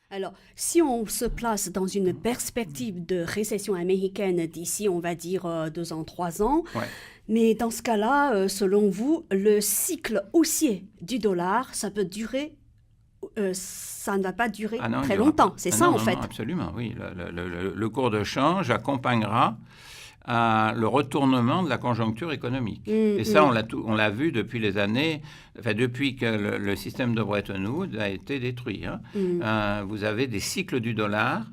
Alors, si on se place dans une perspective de récession américaine d'ici, on va dire 2 ans, 3 ans, Ouais. mais dans ce cas-là, selon vous, le cycle haussier du dollar, ça ne va pas durer Ah non, il très n'y aura longtemps. pas. C'est Ah ça non, en non, non, fait. absolument, oui. Le cours de change accompagnera le retournement de la conjoncture économique. Hum, Et ça, hum, on l'a vu depuis les années, enfin, depuis que le système de Bretton Woods a été détruit, hein. hum. Vous avez des cycles du dollar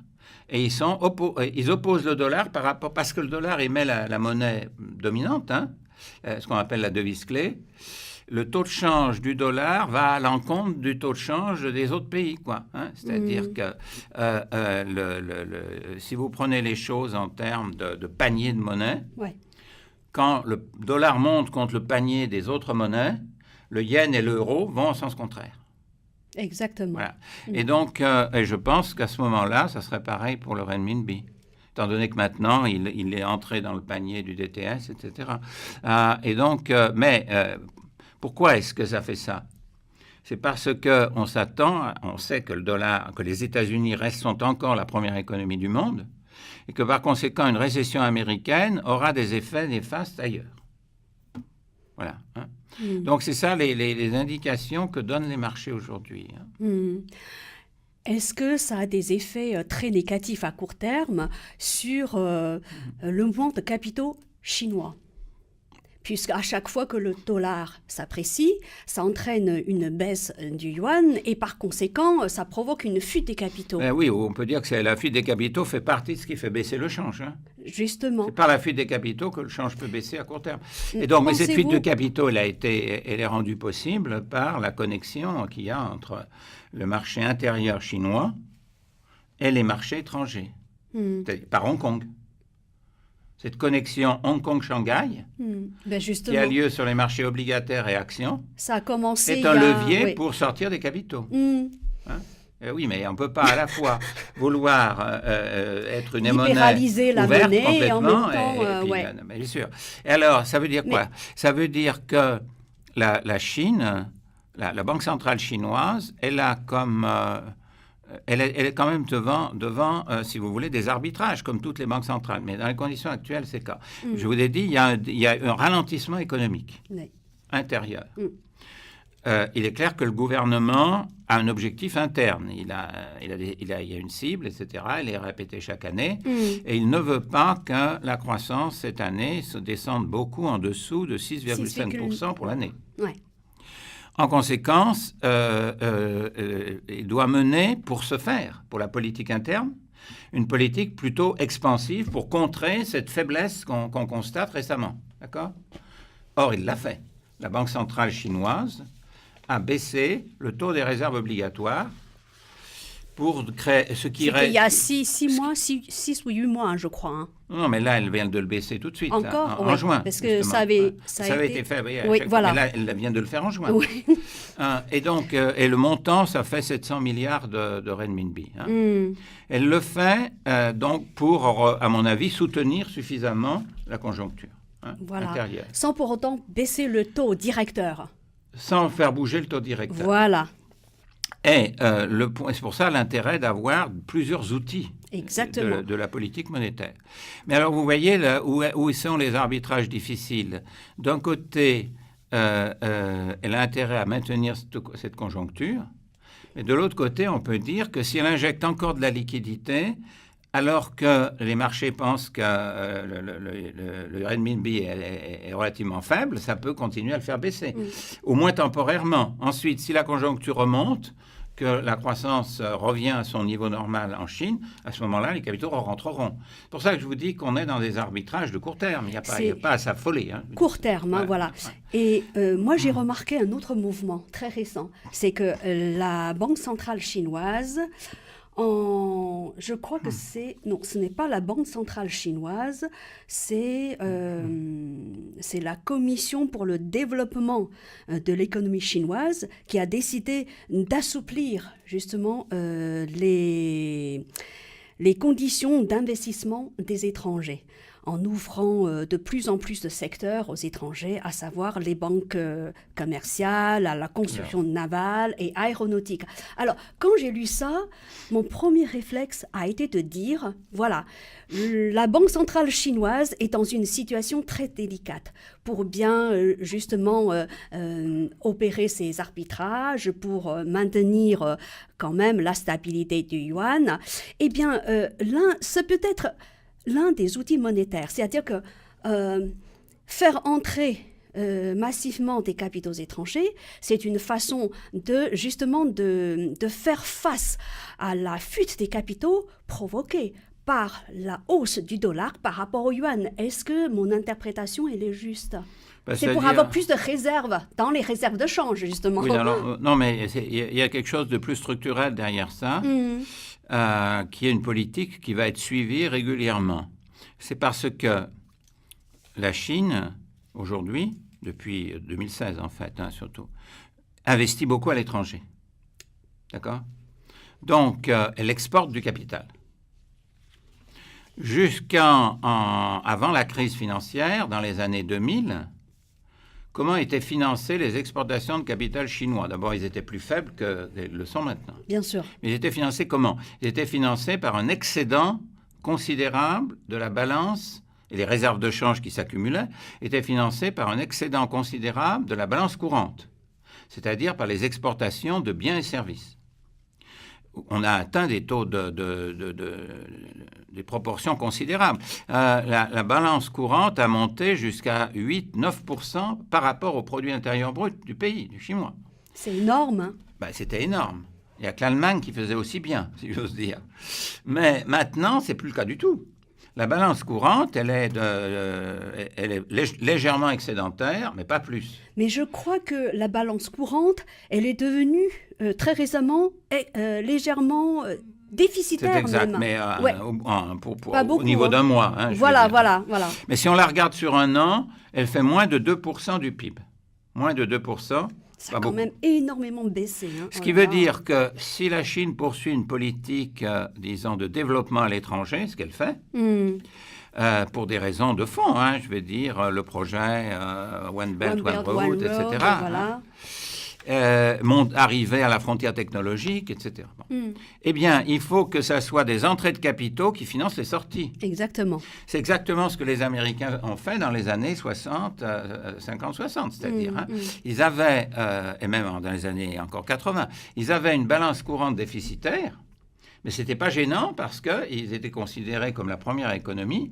et ils opposent le dollar parce que le dollar émet la monnaie dominante, hein, ce qu'on appelle la devise clé. Le taux de change du dollar va à l'encontre du taux de change des autres pays, quoi, hein. C'est-à-dire Hmm, que si vous prenez les choses en termes de panier de monnaie, ouais, quand le dollar monte contre le panier des autres monnaies, le yen et l'euro vont en sens contraire. exactement. Voilà. Hmm. Et donc, et je pense qu'à ce moment-là, ça serait pareil pour le renminbi. Étant donné que maintenant, il est entré dans le panier du DTS, etc. Et donc, pourquoi est-ce que ça fait ça? C'est parce qu'on s'attend, on sait que le dollar, que les États-Unis sont encore la première économie du monde, et que par conséquent, une récession américaine aura des effets néfastes ailleurs. Voilà, hein. Hmm, Donc, c'est ça les indications que donnent les marchés aujourd'hui, hein. hmm. Est-ce que ça a des effets très négatifs à court terme sur le mouvement de capitaux chinois? Puisqu'à chaque fois que le dollar s'apprécie, ça entraîne une baisse du yuan et par conséquent, ça provoque une fuite des capitaux. Ben oui, on peut dire que la fuite des capitaux fait partie de ce qui fait baisser le change, hein. Justement. C'est par la fuite des capitaux que le change peut baisser à court terme. Et donc, mais cette fuite de Pensez-vous... capitaux, elle est rendue possible par la connexion qu'il y a entre le marché intérieur chinois et les marchés étrangers, c'est-à-dire par Hong Kong. Cette connexion Hong Kong-Shanghai, Ben qui a justement, lieu sur les marchés obligataires et actions, ça a commencé est il un y a... levier Oui. pour sortir des capitaux, Hmm. hein. Oui, mais on ne peut pas à la fois vouloir être une monnaie Libéraliser la ouverte monnaie et en même complètement, temps, et puis, ouais. non, mais bien sûr. Et alors, ça veut dire Mais quoi? Ça veut dire que la Chine, la Banque centrale chinoise, elle a comme... elle est quand même devant si vous voulez, des arbitrages, comme toutes les banques centrales. Mais dans les conditions actuelles, c'est le cas. Je vous ai dit, il y a un ralentissement économique oui. intérieur. Mm. Il est clair que le gouvernement a un objectif interne. Il y a une cible, etc. Elle est répétée chaque année. Et il ne veut pas que la croissance cette année se descende beaucoup en dessous de 6,5% pour l'année. Ouais. En conséquence, il doit mener, pour ce faire, pour la politique interne, une politique plutôt expansive pour contrer cette faiblesse qu'on constate récemment. D'accord? Or, il l'a fait. La Banque centrale chinoise a baissé le taux des réserves obligatoires pour créer ce qui C'était il y a 6 ou 8 mois, hein, je crois. Hein. Non, mais là, elle vient de le baisser tout de suite, Encore, là, oui, en juin. parce que justement. ça a avait été été fait, oui, oui, voilà. Mais là, elle vient de le faire en juin. Oui. Et donc, et le montant, ça fait 700 milliards de renminbi, hein. Mm. Elle le fait donc pour, à mon avis, soutenir suffisamment la conjoncture, hein, Voilà. intérieure, Sans pour autant baisser le taux directeur. sans faire bouger le taux directeur. Voilà. Et c'est pour ça l'intérêt d'avoir plusieurs outils Exactement. de la politique monétaire. Mais alors, vous voyez là, où sont les arbitrages difficiles. D'un côté, elle a intérêt à maintenir cette conjoncture. Mais de l'autre côté, on peut dire que si elle injecte encore de la liquidité, alors que les marchés pensent que le renminbi est relativement faible, ça peut continuer à le faire baisser, au moins temporairement. Ensuite, si la conjoncture remonte, que la croissance revient à son niveau normal en Chine, à ce moment-là, les capitaux rentreront. C'est pour ça que je vous dis qu'on est dans des arbitrages de court terme. Il n'y a pas à s'affoler, hein. Court terme, hein, voilà. Ouais. Et moi, j'ai remarqué un autre mouvement très récent. C'est que la Banque centrale chinoise, je crois que c'est... Non, ce n'est pas la Banque centrale chinoise, c'est la Commission pour le développement de l'économie chinoise qui a décidé d'assouplir justement les conditions d'investissement des étrangers. en ouvrant de plus en plus de secteurs aux étrangers, à savoir les banques commerciales, à la construction navale et aéronautique. Alors, quand j'ai lu ça, mon premier réflexe a été de dire, voilà, la Banque centrale chinoise est dans une situation très délicate pour bien justement opérer ses arbitrages, pour maintenir quand même la stabilité du yuan. Eh bien, c'est peut-être l'un des outils monétaires, c'est-à-dire que faire entrer massivement des capitaux étrangers, c'est une façon justement de faire face à la fuite des capitaux provoquée par la hausse du dollar par rapport au yuan. Est-ce que mon interprétation elle est juste? C'est pour avoir plus de réserves dans les réserves de change, justement. Oui, non, mais il y a quelque chose de plus structurel derrière ça, qui est une politique qui va être suivie régulièrement. C'est parce que la Chine, aujourd'hui, depuis 2016 en fait, surtout, investit beaucoup à l'étranger. D'accord? Donc, elle exporte du capital. Avant la crise financière, dans les années 2000, comment étaient financées les exportations de capital chinois? D'abord, ils étaient plus faibles qu'ils le sont maintenant. Bien sûr. Mais ils étaient financés comment? Ils étaient financés par un excédent considérable de la balance, et les réserves de change qui s'accumulaient étaient financées par un excédent considérable de la balance courante, c'est-à-dire par les exportations de biens et services. On a atteint des taux des proportions considérables. La balance courante a monté jusqu'à 8-9% par rapport au produit intérieur brut du pays, du chinois. C'est énorme. Hein? C'était énorme. Il n'y a que l'Allemagne qui faisait aussi bien, si j'ose dire. Mais maintenant, ce n'est plus le cas du tout. La balance courante, elle est légèrement excédentaire, mais pas plus. Mais je crois que la balance courante, elle est devenue très récemment légèrement déficitaire. C'est exact, même. Mais beaucoup, au niveau d'un mois. Voilà. Mais si on la regarde sur un an, elle fait moins de 2% du PIB. Moins de 2%. Ça a quand même énormément baissé. Hein. Ce qui veut dire que si la Chine poursuit une politique, disons, de développement à l'étranger, ce qu'elle fait, pour des raisons de fond, je vais dire, le projet One Belt, One Road, etc., voilà. Arriver à la frontière technologique, etc. Eh bien, il faut que ça soit des entrées de capitaux qui financent les sorties. Exactement. C'est exactement ce que les Américains ont fait dans les années 50-60, c'est-à-dire. Ils avaient, et même dans les années encore 80, ils avaient une balance courante déficitaire, mais ce n'était pas gênant parce qu'ils étaient considérés comme la première économie.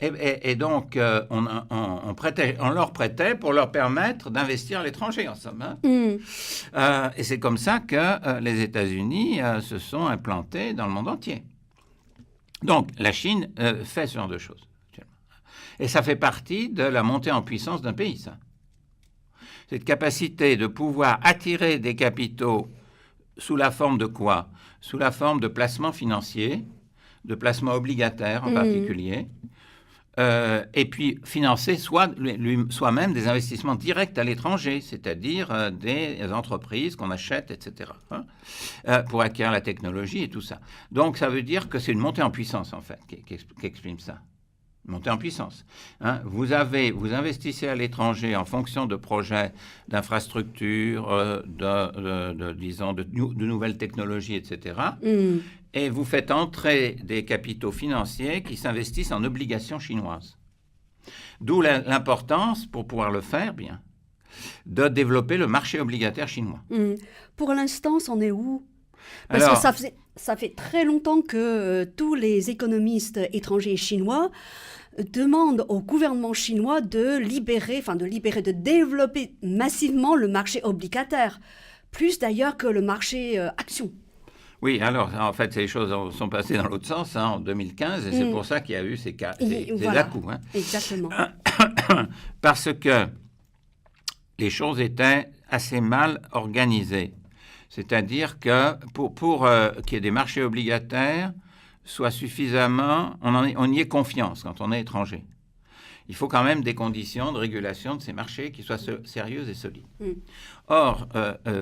Et donc, on leur prêtait pour leur permettre d'investir à l'étranger, en somme. Et c'est comme ça que les États-Unis se sont implantés dans le monde entier. Donc, la Chine fait ce genre de choses. Et ça fait partie de la montée en puissance d'un pays, ça. Cette capacité de pouvoir attirer des capitaux sous la forme de quoi? Sous la forme de placements financiers, de placements obligataires en particulier, et puis financer soi-même des investissements directs à l'étranger, c'est-à-dire des entreprises qu'on achète, etc., pour acquérir la technologie et tout ça. Donc, ça veut dire que c'est une montée en puissance, en fait, qui exprime ça. Une montée en puissance. Vous investissez à l'étranger en fonction de projets d'infrastructures, disons, de nouvelles technologies, etc., et vous faites entrer des capitaux financiers qui s'investissent en obligations chinoises. D'où l'importance, pour pouvoir le faire, bien, de développer le marché obligataire chinois. Pour l'instant, c'en est où? Parce que ça fait très longtemps que tous les économistes étrangers chinois demandent au gouvernement chinois de développer massivement le marché obligataire, plus d'ailleurs que le marché action. Oui, alors, en fait, les choses sont passées dans l'autre sens, en 2015, et c'est pour ça qu'il y a eu ces à-coups. Exactement. Parce que les choses étaient assez mal organisées. C'est-à-dire que pour qu'il y ait des marchés obligataires, soit suffisamment... On y ait confiance quand on est étranger. il faut quand même des conditions de régulation de ces marchés qui soient sérieuses et solides. Mm. Or,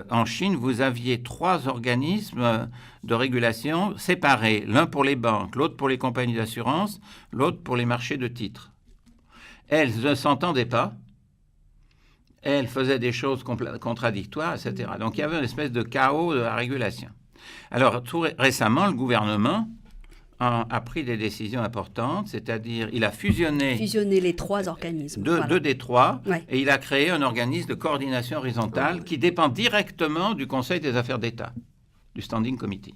en Chine, vous aviez 3 organismes de régulation séparés, l'un pour les banques, l'autre pour les compagnies d'assurance, l'autre pour les marchés de titres. Elles ne s'entendaient pas, elles faisaient des choses contradictoires, etc. Donc il y avait une espèce de chaos de la régulation. Alors, tout récemment, le gouvernement a pris des décisions importantes, c'est-à-dire il a fusionné les 3 organismes. Deux des 3, Ouais. et il a créé un organisme de coordination horizontale qui dépend directement du Conseil des affaires d'État, du Standing Committee.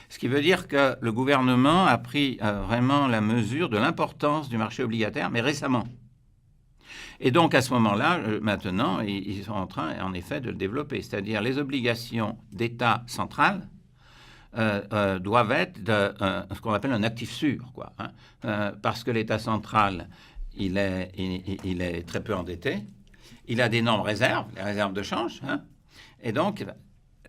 Ce qui veut dire que le gouvernement a pris vraiment la mesure de l'importance du marché obligataire, mais récemment. Et donc, à ce moment-là, maintenant, ils sont en train, en effet, de le développer. C'est-à-dire les obligations d'État central doivent être ce qu'on appelle un actif sûr, quoi, hein, parce que l'État central, il est très peu endetté, il a d'énormes réserves, les réserves de change, hein, et donc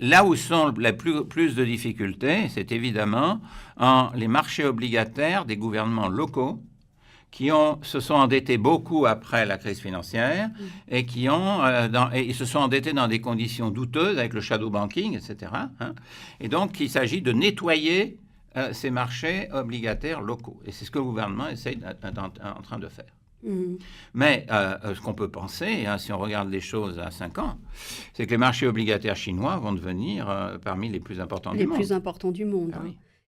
là où sont les plus de difficultés, c'est évidemment les marchés obligataires des gouvernements locaux qui se sont endettés beaucoup après la crise financière et qui ils se sont endettés dans des conditions douteuses avec le shadow banking, etc. Hein. Et donc, il s'agit de nettoyer ces marchés obligataires locaux. Et c'est ce que le gouvernement essaye en train de faire. Mm. Mais ce qu'on peut penser, hein, si on regarde les choses à 5 ans, c'est que les marchés obligataires chinois vont devenir parmi les plus importants du monde. Les plus importants du monde. Ah hein. oui.